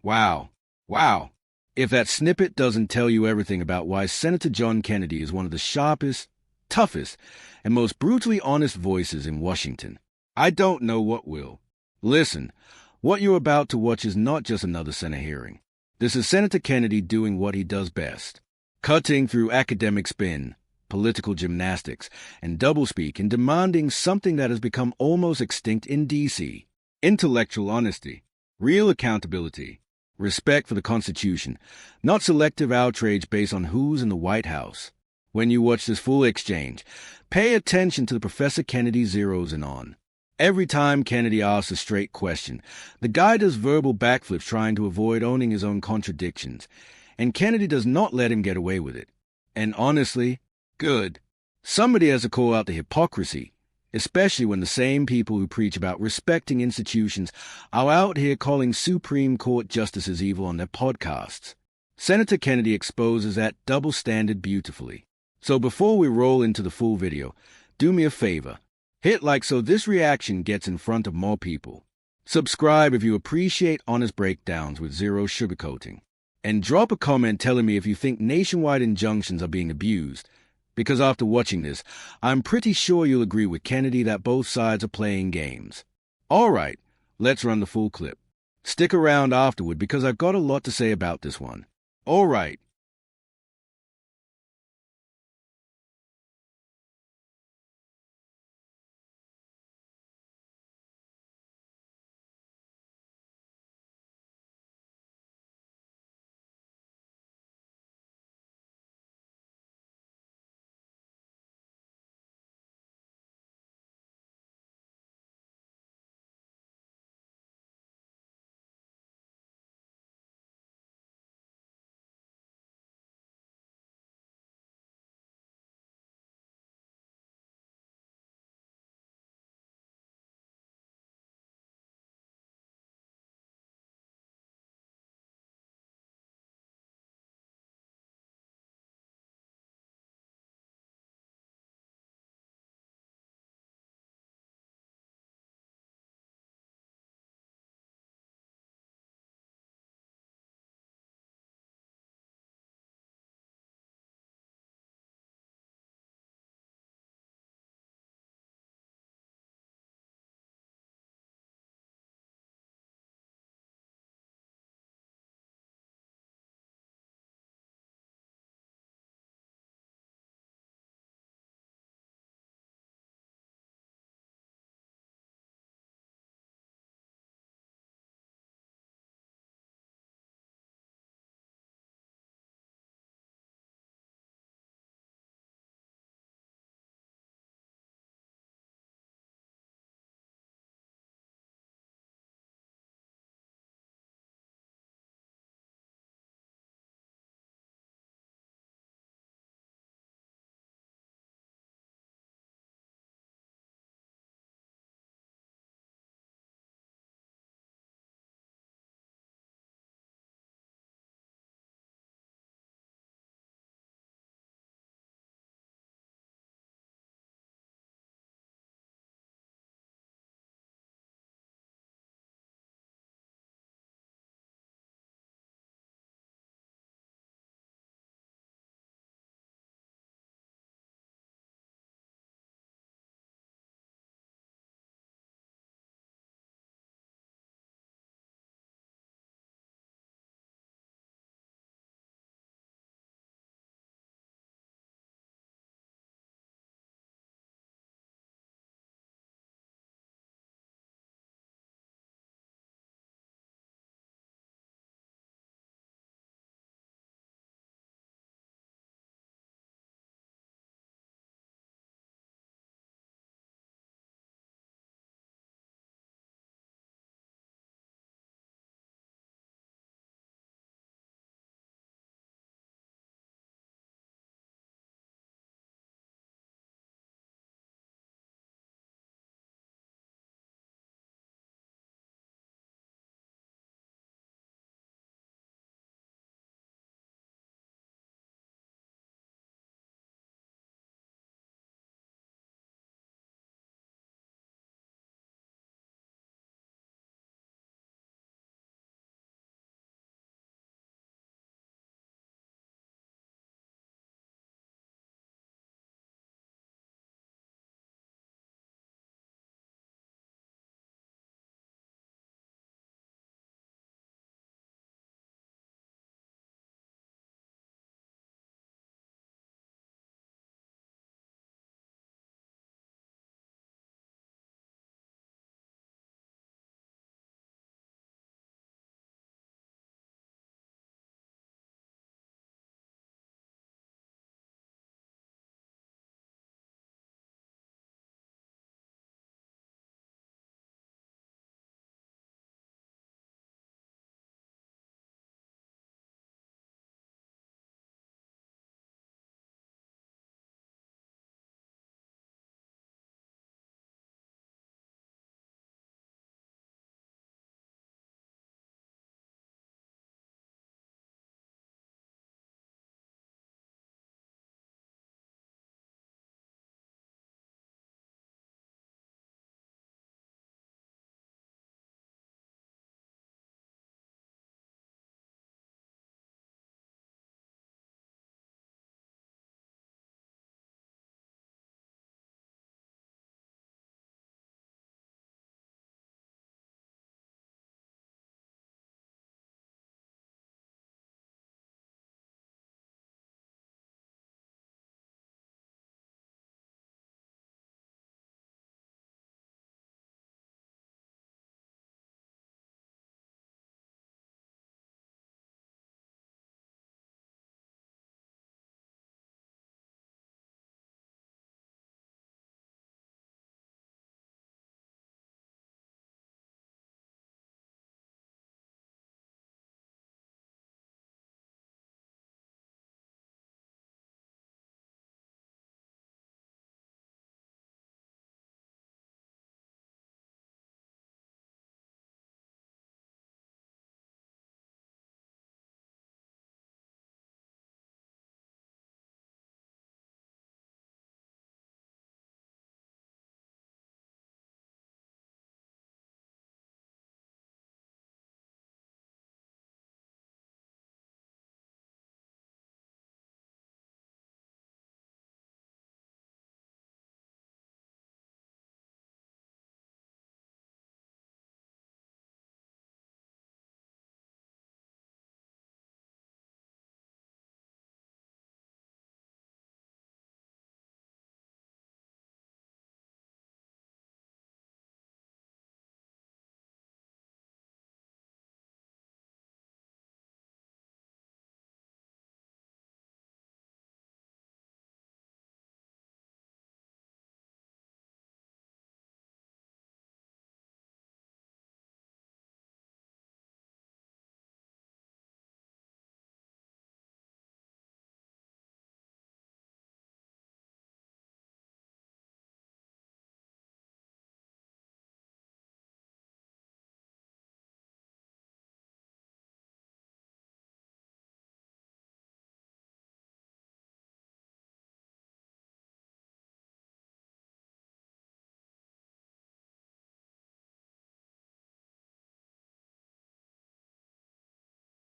Wow. Wow. If that snippet doesn't tell you everything about why Senator John Kennedy is one of the sharpest, toughest, and most brutally honest voices in Washington, I don't know what will. Listen, what you're about to watch is not just another Senate hearing. This is Senator Kennedy doing what he does best, cutting through academic spin, political gymnastics, and doublespeak and demanding something that has become almost extinct in D.C. Intellectual honesty, real accountability, respect for the Constitution, not selective outrage based on who's in the White House. When you watch this full exchange, pay attention to the Professor Kennedy zeros and on. Every time Kennedy asks a straight question, the guy does verbal backflips trying to avoid owning his own contradictions, and Kennedy does not let him get away with it. And honestly, good. Somebody has to call out the hypocrisy, especially when the same people who preach about respecting institutions are out here calling Supreme Court justices evil on their podcasts. Senator Kennedy exposes that double standard beautifully. So before we roll into the full video, do me a favor. Hit like so this reaction gets in front of more people. Subscribe if you appreciate honest breakdowns with zero sugarcoating. And drop a comment telling me if you think nationwide injunctions are being abused. Because after watching this, I'm pretty sure you'll agree with Kennedy that both sides are playing games. All right, let's run the full clip. Stick around afterward because I've got a lot to say about this one. All right.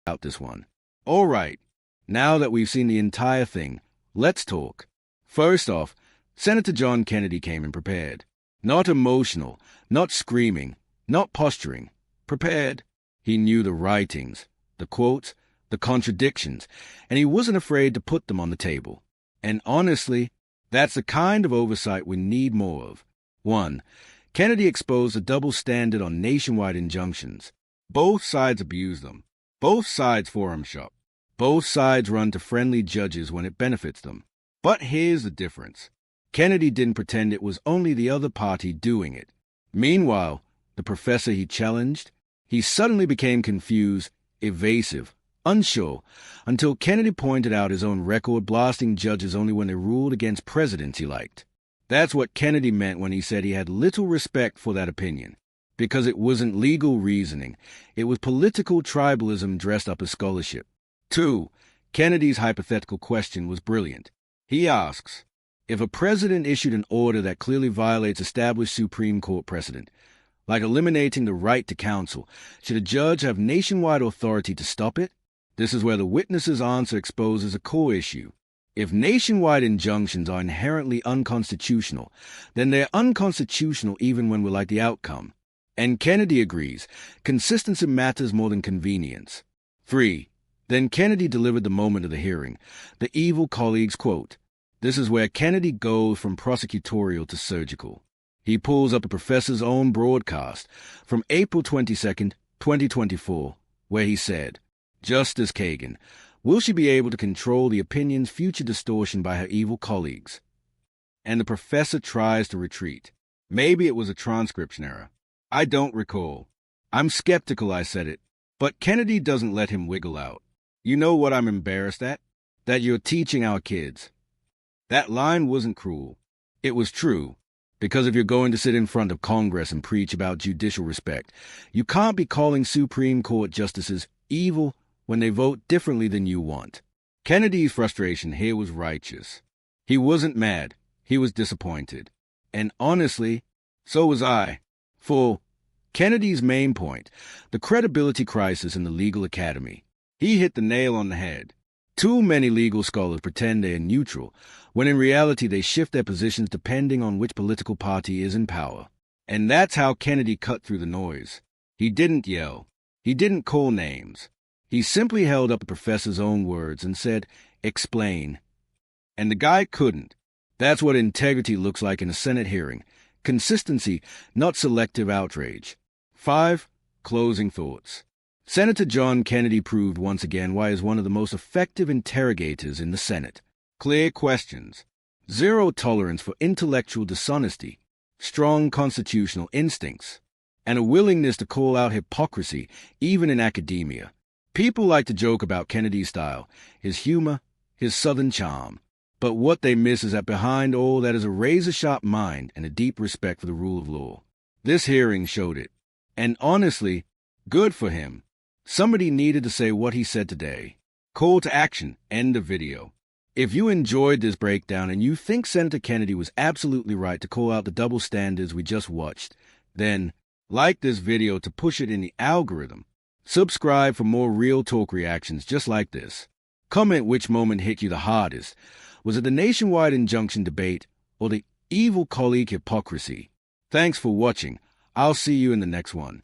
out this one. All right, now that we've seen the entire thing, let's talk. First off, Senator John Kennedy came in prepared. Not emotional, not screaming, not posturing. Prepared. He knew the writings, the quotes, the contradictions, and he wasn't afraid to put them on the table. And honestly, that's the kind of oversight we need more of. 1. Kennedy exposed a double standard on nationwide injunctions. Both sides abuse them. Both sides forum shop. Both sides run to friendly judges when it benefits them. But here's the difference. Kennedy didn't pretend it was only the other party doing it. Meanwhile, the professor he challenged, he suddenly became confused, evasive, unsure, until Kennedy pointed out his own record blasting judges only when they ruled against presidents he liked. That's what Kennedy meant when he said he had little respect for that opinion, because it wasn't legal reasoning, it was political tribalism dressed up as scholarship. 2. Kennedy's hypothetical question was brilliant. He asks, if a president issued an order that clearly violates established Supreme Court precedent, like eliminating the right to counsel, should a judge have nationwide authority to stop it? This is where the witness's answer exposes a core issue. If nationwide injunctions are inherently unconstitutional, then they're unconstitutional even when we like the outcome. And Kennedy agrees, consistency matters more than convenience. 3. Then Kennedy delivered the moment of the hearing, the evil colleague's quote. This is where Kennedy goes from prosecutorial to surgical. He pulls up the professor's own broadcast from April 22nd, 2024, where he said, Justice Kagan, will she be able to control the opinion's future distortion by her evil colleagues? And the professor tries to retreat. Maybe it was a transcription error. I don't recall. I'm skeptical I said it, but Kennedy doesn't let him wiggle out. You know what I'm embarrassed at? That you're teaching our kids. That line wasn't cruel. It was true. Because if you're going to sit in front of Congress and preach about judicial respect, you can't be calling Supreme Court justices evil when they vote differently than you want. Kennedy's frustration here was righteous. He wasn't mad. He was disappointed. And honestly, so was I. For Kennedy's main point, the credibility crisis in the legal academy, he hit the nail on the head. Too many legal scholars pretend they are neutral, when in reality they shift their positions depending on which political party is in power. And that's how Kennedy cut through the noise. He didn't yell. He didn't call names. He simply held up the professor's own words and said, explain. And the guy couldn't. That's what integrity looks like in a Senate hearing. Consistency, not selective outrage. 5. Closing thoughts. Senator John Kennedy proved once again why he is one of the most effective interrogators in the Senate. Clear questions. Zero tolerance for intellectual dishonesty. Strong constitutional instincts. And a willingness to call out hypocrisy, even in academia. People like to joke about Kennedy's style, his humor, his southern charm. But what they miss is that behind all that is a razor-sharp mind and a deep respect for the rule of law. This hearing showed it. And honestly, good for him. Somebody needed to say what he said today. Call to action. End of video. If you enjoyed this breakdown and you think Senator Kennedy was absolutely right to call out the double standards we just watched, then like this video to push it in the algorithm. Subscribe for more real talk reactions just like this. Comment which moment hit you the hardest. Was it the nationwide injunction debate or the evil colleague hypocrisy? Thanks for watching. I'll see you in the next one.